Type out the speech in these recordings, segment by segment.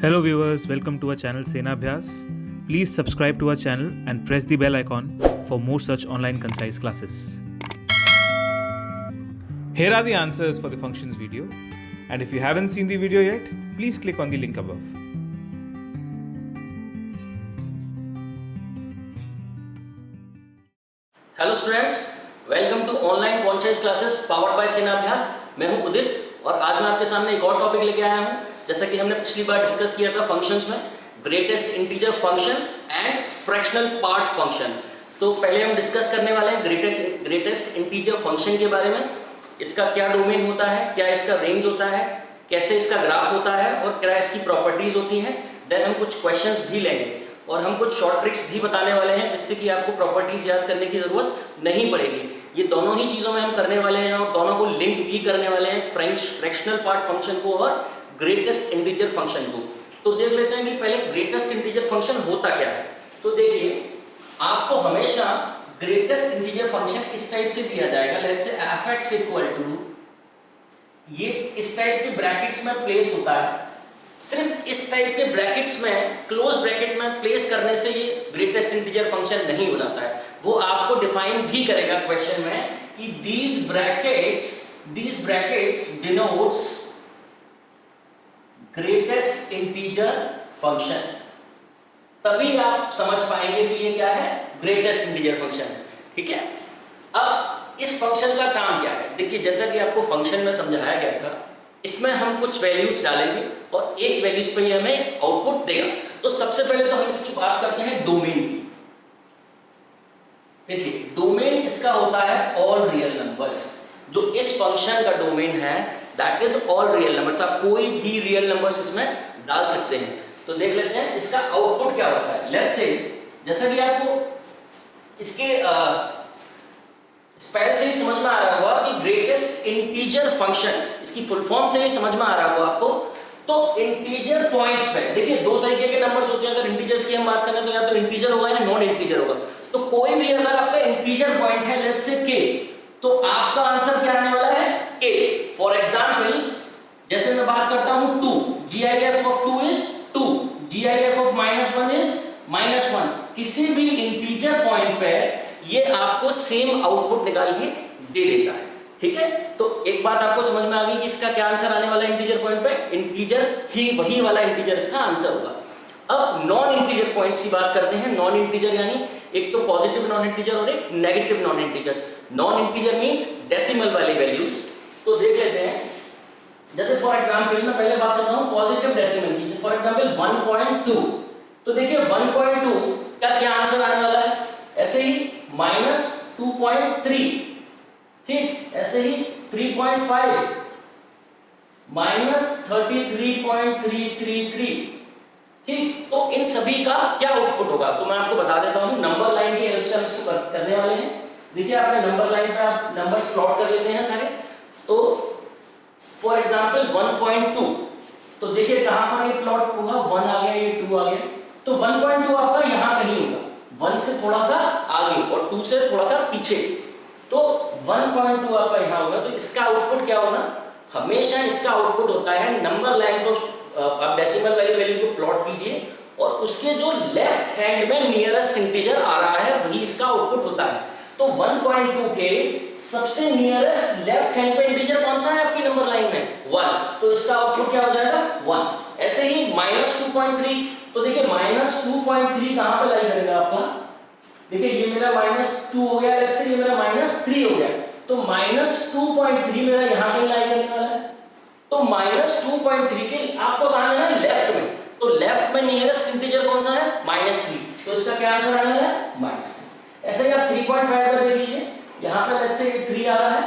Hello viewers, welcome to our channel Sena Abhyas. Please subscribe to our channel and press the bell icon for more such online concise classes. Here are the answers for the functions video, and if you haven't seen the video yet, please click on the link above. Hello students, welcome to online conscious classes powered by Sena Abhyas. मैं हूं उदित और आज मैं आपके सामने एक और topic लेके आया हूं। जैसा कि हमने पिछली बार डिस्कस किया था फंक्शंस में, greatest integer function and fractional part function. तो पहले हम डिस्कस करने वाले हैं ग्रेटेस्ट इंटीजर फंक्शन के बारे में। इसका क्या डोमेन होता है, क्या इसका रेंज होता है, कैसे इसका ग्राफ होता है और क्या इसकी प्रॉपर्टीज होती हैं। देन हम कुछ क्वेश्चंस भी लेंगे और हम कुछ शॉर्ट ट्रिक्स भी बताने वाले हैं जिससे कि आपको प्रॉपर्टीज याद करने की ज़रूरत नहीं पड़ेगी। ये दोनों ही चीज़ों में हम करने वाले हैं और दोनों को लिंक भी करने वाले हैं, फ्रैक्शनल पार्ट फंक्शन को और ग्रेटेस्ट इंटीजर फंक्शन को। तो देख लेते हैं कि पहले ग्रेटेस्ट इंटीजर फंक्शन होता क्या है। तो देखिए, आपको हमेशा ग्रेटेस्ट इंटीजर फंक्शन इस टाइप से दिया जाएगा। Let's say f(x) equal to, ये इस टाइप के ब्रैकेट्स में प्लेस होता है। सिर्फ इस टाइप के ब्रैकेट्स में, क्लोज ब्रैकेट में प्लेस करने से ये ग्रेटेस्ट इंटीजर फंक्शन नहीं हो जाता है। वो आपको डिफाइन भी करेगा क्वेश्चन में कि these brackets denotes greatest integer function. तभी आप समझ पाएंगे कि ये क्या है, ग्रेटेस्ट इंटीजर फंक्शन है। ठीक है, अब इस फंक्शन का काम क्या है। देखिए, जैसा कि आपको फंक्शन में समझाया गया था, इसमें हम कुछ वैल्यूज डालेंगे और एक वैल्यूज पे ये हमें एक आउटपुट देगा। तो सबसे पहले तो हम इसकी बात करते हैं डोमेन की। देखिए, डोमेन इसका होता है ऑल रियल नंबर्स। जो इस फंक्शन का डोमेन है that is all real numbers. आप कोई भी रियल नंबर्स इसमें डाल सकते हैं। तो देख लेते हैं इसका आउटपुट क्या होता है। लेट्स से, जैसा कि आपको इसके स्पेल से ही समझ में आ रहा होगा कि ग्रेटेस्ट इंटीजर फंक्शन, इसकी फुल फॉर्म से ही समझ में आ रहा होगा आपको। तो इंटीजर पॉइंट्स पे देखिए, दो तरीके के नंबर्स होते हैं। अगर इंटीजर्स की हम बात करें तो या तो इंटीजर होगा या नॉन इंटीजर होगा। तो कोई भी अगर आपका इंटीजर पॉइंट है, लेट्स से k, तो आपका आंसर क्या आने वाला है, k। फॉर एग्जांपल, जैसे मैं बात करता हूं 2, GIF of 2 is 2, GIF of -1 is -1। किसी भी इंटीजर पॉइंट पे ये आपको सेम आउटपुट निकाल के दे देता है। ठीक है, तो एक बात आपको समझ में आ गई कि इसका क्या आंसर आने वाला है इंटीजर पॉइंट पे। इंटीजर ही वही वाला इंटीजर इसका आंसर होगा। अब नॉन इंटीजर पॉइंट्स की बात करते हैं। नॉन इंटीजर यानी एक तो पॉजिटिव नॉन इंटीजर और एक negative non integers. Non integer means decimal वाली वैल्यूज। तो देख लेते हैं, जैसे फॉर एग्जांपल मैं पहले बात करता हूं पॉजिटिव डेसिमल की। फॉर एग्जांपल 1.2, तो देखिए 1.2 का क्या आंसर आने वाला है। ऐसे ही -2.3, ठीक, ऐसे ही 3.5, -33.333, ठीक। तो इन सभी का क्या आउटपुट होगा तो मैं आपको बता देता हूं। नंबर लाइन की हेल्प से हम इसको करने वाले हैं। देखिए, आपने नंबर लाइन पे आप नंबर्स प्लॉट कर लेते हैं सारे। तो फॉर एग्जांपल 1.2, तो देखिए कहां पर ये प्लॉट होगा, 1 आ गया, ये 2 आ गया। तो 1.2 आपका यहां कहीं होगा, 1 से थोड़ा सा आगे और 2 से थोड़ा सा पीछे। तो 1.2 आपका यहां होगा। तो इसका आउटपुट क्या होगा, हमेशा इसका आउटपुट होता है नंबर लाइन को आप डेसिमल वाली वैल्यू को प्लॉट कीजिए और उसके जो लेफ्ट हैंड में नियरेस्ट इंटीजर आ रहा है वही इसका आउटपुट होता है। तो 1.2 के सबसे नियरेस्ट लेफ्ट हैंड पे इंटीजर कौन सा है आपकी नंबर लाइन में, 1। तो इसका आउटपुट क्या हो जाएगा, 1। ऐसे ही -2.3, तो देखिए -2.3 कहां पे लाई करेगा आपका। देखिए, ये मेरा -2 हो गया, लेट्स से ये मेरा -3 हो गया। तो -2.3 मेरा यहां कहीं लाई करने वाला है। तो -2.3 के आपको कहां जाना है, लेफ्ट में। तो लेफ्ट में नियरेस्ट इंटीजर कौन सा है, -3। तो इसका क्या आंसर आने वाला है, -3। ऐसे ही आप 3.5 पर देख लीजिए, यहां पे लेट्स से ये 3 आ रहा है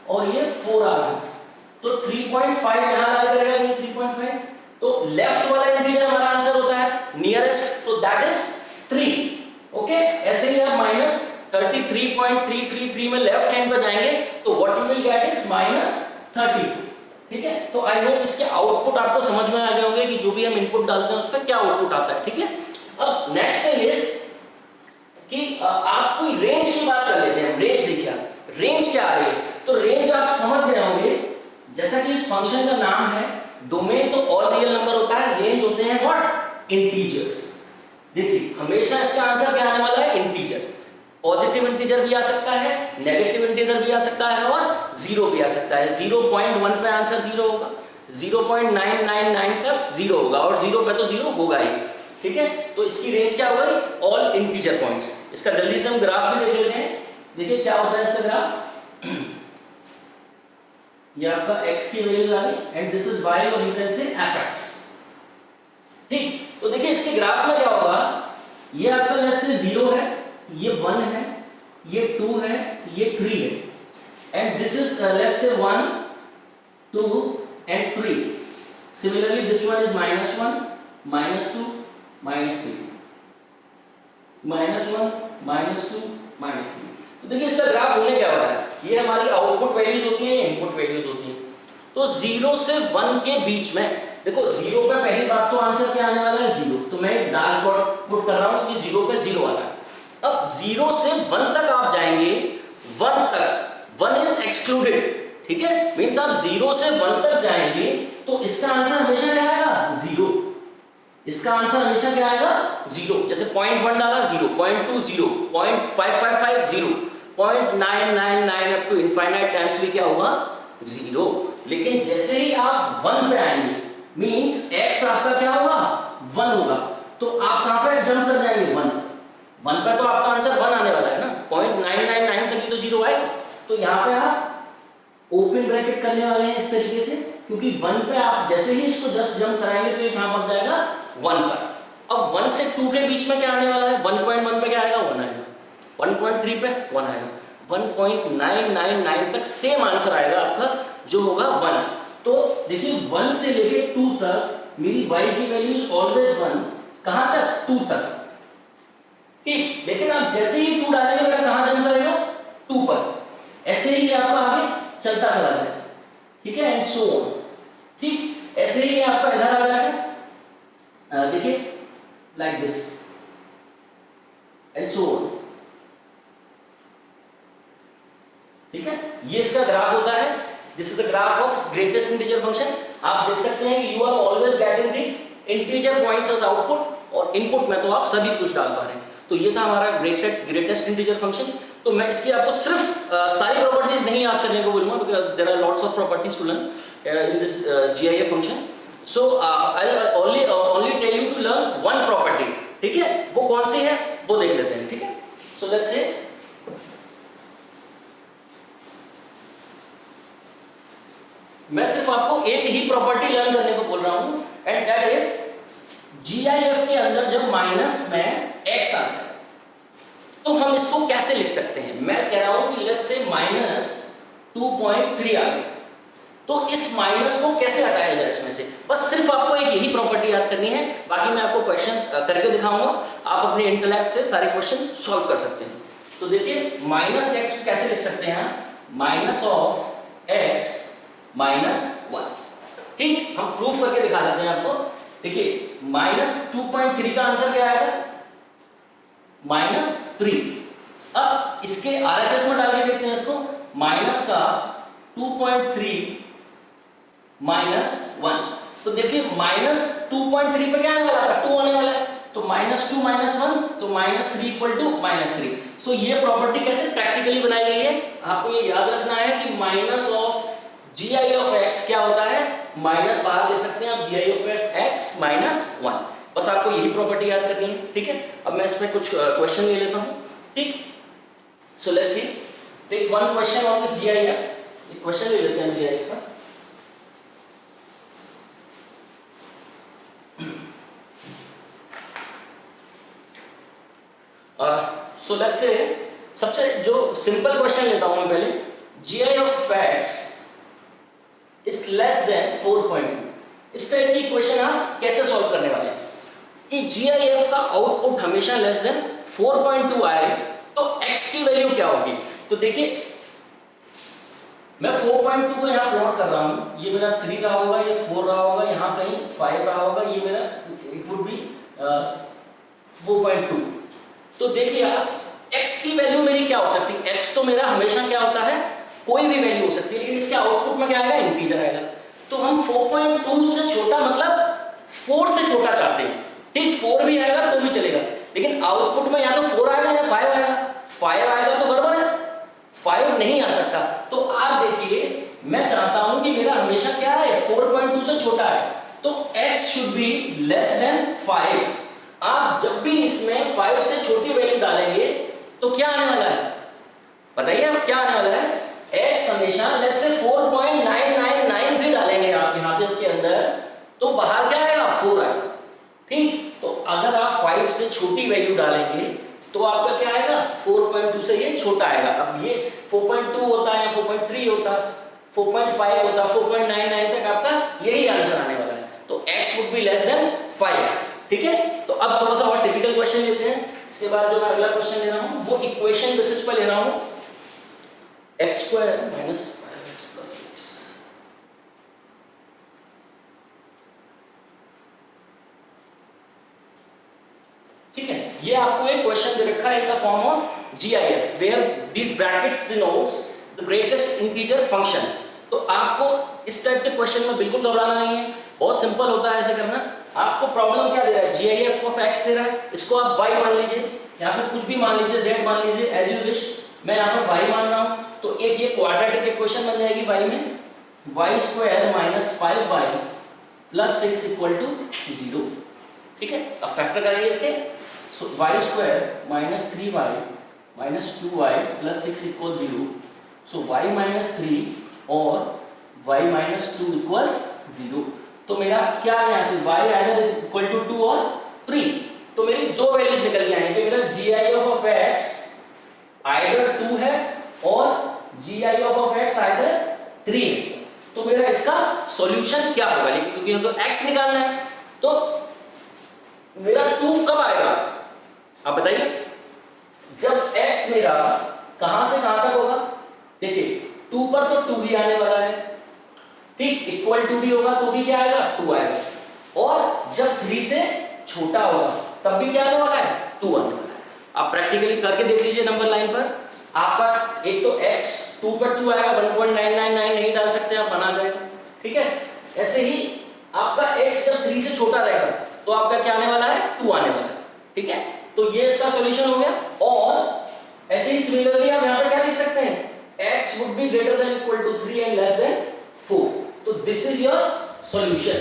और ये 4 आ रहा है। तो 3.5 यहां लाई करेगा, ये 3.5। तो लेफ्ट वाला इंटीजर हमारा आंसर होता है नियरेस्ट, तो दैट इज 3। ओके, ऐसे ही आप -33.333 में लेफ्ट हैंड पर जाएंगे तो what you will get is -34। ठीक है, तो आई होप इसके आउटपुट आपको समझ में आ गए होंगे कि जो भी हम इनपुट डालते हैं उस पर क्या आउटपुट आता है। ठीक है, अब नेक्स्ट थिंग इज कि आप कोई रेंज की बात कर लेते हैं। रेंज देखिए, रेंज क्या आ रही है, तो रेंज आप समझ गए होंगे। जैसा कि इस फंक्शन का नाम है, डोमेन तो ऑल रियल नंबर होता है, रेंज होते हैं इंटीजर्स। देखिए हमेशा इसका आंसर क्या आने वाला है, इंटीजर। पॉजिटिव इंटीजर भी आ सकता है, नेगेटिव इंटीजर भी आ सकता है और जीरो भी आ सकता है। 0.1 पे आंसर जीरो होगा, 0.999 तक जीरो होगा और जीरो पे तो जीरो होगा ही। ठीक है, तो इसकी रेंज क्या हो गई, ऑल इंटीजर पॉइंट्स। इसका जल्दी से हम ग्राफ भी देख लेते हैं। देखिए क्या होता है इसका ग्राफ, ये आपका x की वैल्यू आ गई एंड दिस इज y और यू कैन से fx। ठीक, तो देखिए इसके ग्राफ में क्या होगा, ये आपका लेट्स से 0 है, ये 1 है, ये 2 है, ये 3 है and this is let's say 1 2 and 3. Similarly this one is -1 -2 -3 -1 -2 -3। तो देखिए इसका ग्राफ होने क्या वाला है, ये हमारी आउटपुट वैल्यूज होती हैं, इनपुट वैल्यूज होती हैं। तो 0 से 1 के बीच में देखो 0 पे पहली बात तो आंसर क्या आने वाला है, 0। तो मैं एक डार्क डॉट पुट कर रहा हूं कि 0 पे 0 आ रहा है। अब 0 से 1 तक आप जाएंगे, 1 तक 1 इज एक्सक्लूडेड। ठीक है, मींस आप 0 से 1 तक जाएंगे तो इसका आंसर हमेशा क्या आएगा, 0। इसका आंसर हमेशा क्या आएगा, 0। जैसे 0.1 डाला 0, 0.2 0, 0.555 0, 0.999 अप टू इनफाइनाइट टाइम्स भी क्या होगा, 0। लेकिन जैसे ही आप 1 पे आएंगे मींस x आपका क्या होगा, 1 होगा, तो आप कहां पे जंप कर जाएंगे, 1 पे तो आपका आंसर 1 आने वाला है ना, 0.999 तक ही तो 0 आएगा। तो यहां पे आप ओपन ब्रैकेट करने वाले हैं इस तरीके से, क्योंकि 1 पे आप जैसे ही इसको जस्ट जंप कराएंगे तो ये कहां पहुंच जाएगा, 1 पर। अब 1 से 2 के बीच में क्या आने वाला है, 1.1 पे क्या आएगा, 1 आएगा, 1.3 पे 1 आएगा, 1.999 तक सेम आंसर आएगा आपका जो होगा 1। तो देखिए 1 से लेके 2 तक मेरी y की वैल्यू इज ऑलवेज 1, कहां तक, 2 तक। ठीक, लेकिन आप जैसे ही 2 डालेंगे बेटा कहां जंप करेगा, 2 पर। ऐसे ही आपका आगे चलता चला जाएगा। ठीक है, एंड सो ऑन। ठीक, ऐसे ही आपका इधर आ जाएगा, देखिए like this and so on. ठीक है, ये इसका ग्राफ होता है। This is the graph of greatest integer function. आप देख सकते हैं कि you are always getting the integer points as output, और इनपुट में तो आप सभी कुछ डाल पा रहे हैं। तो ये था हमारा ग्रेटेस्ट इंटीजर फंक्शन। तो मैं इसकी आपको सिर्फ सारी प्रॉपर्टीज नहीं याद करने को बोलूंगा, because there are lots of properties to learn in this GIF function. So I will only tell you to learn one property. ठीक है, वो कौन सी है वो देख लेते हैं। ठीक है, सो लेट्स से मैं सिर्फ आपको एक ही प्रॉपर्टी लर्न करने को बोल रहा हूं, एंड दैट इज GIF के अंदर जब माइनस में x आता है तो हम इसको कैसे लिख सकते हैं। मैं कह रहा हूं कि लेट्स से -2.3 आ गया, तो इस माइनस को कैसे हटाया जाए इसमें से। बस सिर्फ आपको एक यही प्रॉपर्टी याद करनी है, बाकी मैं आपको क्वेश्चन करके दिखाऊंगा। आप अपने इंटेलेक्ट से सारे क्वेश्चन सॉल्व कर सकते हैं। तो देखिए -x कैसे लिख सकते हैं, -(x -1)। ठीक, हम प्रूफ करके दिखा देते हैं आपको। देखिए -2.3 का आंसर क्या आएगा, -3। अब इसके RHS में डाल के देखते हैं इसको, माइनस का 2.3 -1। तो देखिए -2.3 पे क्या आने वाला है, 2 आने वाला है, तो -2 -1 तो -3 = -3। सो ये प्रॉपर्टी कैसे प्रैक्टिकली बनाई गई है, आपको ये याद रखना है कि माइनस ऑफ GI(x) क्या होता है, माइनस बाहर ले सकते हैं आप, GI(x -1)। बस आपको यही प्रॉपर्टी याद करनी है। ठीक है, अब मैं इसमें कुछ क्वेश्चन ले लेता हूं। ठीक, so let's see, take one question on this GIF। एक क्वेश्चन ले लेते हैं GIF का। सो लेट्स से सबसे जो सिंपल क्वेश्चन लेता हूं मैं पहले, GI(x) इज लेस देन 4.2। इस टाइप की इक्वेशन आप कैसे सॉल्व करने वाले हैं कि GIF का आउटपुट हमेशा लेस देन 4.2 आए तो x की वैल्यू क्या होगी। तो देखिए मैं 4.2 को यहाँ प्लॉट कर रहा हूँ, ये मेरा 3 रहा होगा, ये 4 रहा होगा, यहाँ कहीं 5 रहा होगा, ये मेरा इट वुड बी 4.2। तो देखिए आप x की वैल्यू मेरी क्या हो सकती है, x तो मेरा हमेशा क्या होता है, कोई भी वैल्यू हो सकती है, लेकिन इसके आउटपुट में क्या आएगा, इंटीजर आएगा। तो हम 4.2 से छोटा मतलब 4 से छोटा चाहते हैं। ठीक 4 भी आएगा तो भी चलेगा, लेकिन आउटपुट में या तो 4 आएगा या 5 आएगा। 5 आएगा तो गड़बड़ है, 5 नहीं आ सकता। तो आप देखिए, मैं चाहता हूं कि मेरा हमेशा क्या है, 4.2 से छोटा है, तो x should be less than 5। आप जब भी इसमें 5 से छोटी वैल्यू डालेंगे तो क्या आने वाला है, बताइए आप क्या आने वाला है, x हमेशा लेट्स से 4.999 भी डालेंगे आप यहाँ पे इसके अंदर, तो बाहर क्या आएगा, 4 आएगा। ठीक, तो अगर आप 5 से छोटी वैल्यू डालेंगे तो आपका क्या आएगा, 4.2 से ये छोटा आएगा। अब ये 4.2 होता है, 4.3 होता, 4.5 होता, 4.99 तक आपका यही आंसर आने वाला है। तो x would be less than 5। ठीक है, तो अब थोड़ा सा और टिपिकल क्वेश्चन लेते हैं। इसके बाद जो मैं अगला क्वेश्चन ले रहा हूं वो इक्वेशन बेसिस पर ले रहा हूं, x² - 5x + 6। ठीक है, ये आपको एक क्वेश्चन दे रखा है in the form of GIF where these brackets denotes the greatest integer function. तो आपको इस टाइप के क्वेश्चन में बिल्कुल घबराना नहीं है, बहुत सिंपल होता है ऐसे करना। आपको प्रॉब्लम क्या दे रहा है, GIF ऑफ x दे रहा है, इसको आप y मान लीजिए या फिर कुछ भी मान लीजिए, z मान लीजिए, एज यू विश। मैं यहाँ पर y मान रहा हूँ, तो एक ये क्वाड्रेटिक इक्वेशन बन जाएगी y में, y² - 5y + 6 = 0। ठीक है, अब फैक्टर करेंगे इसके, सो y² - 3y - 2y + 6 = 0। सो y - 3 और y - 2 = 0। तो मेरा क्या है, यहाँ से y either is equal to 2 और 3, तो मेरी दो वैल्यूज निकल के आएंगे। मेरा GIF of x either 2 है और GIF of x either 3 है। तो मेरा इसका सॉल्यूशन क्या होगा, लेकिन क्योंकि हम तो x निकालना है, तो मेरा 2 कब आएगा, आप बताइए, जब x मेरा कहां से कहां तक होगा। देखिए 2 पर तो 2 ही आने वाला है, ठीक, इक्वल टू भी होगा तो भी क्या आएगा, 2 आएगा, और जब 3 से छोटा होगा तब भी क्या आने वाला है, 2 आने वाला है। आप प्रैक्टिकली करके देख लीजिए नंबर लाइन पर, आपका एक तो x 2 पर 2 आएगा, 1.999 नहीं डाल सकते आप, 1 आ जाएगा। ठीक है, ऐसे ही आपका x जब 3 से छोटा रहेगा तो आपका क्या आने वाला है, 2 आने वाला है। ठीक है, तो ये इसका सॉल्यूशन हो गया। और ऐसे ही सिमिलरली आप यहाँ पर क्या लिख सकते हैं, x would be greater than equal to 3 and less than 4। तो दिस इज योर सॉल्यूशन।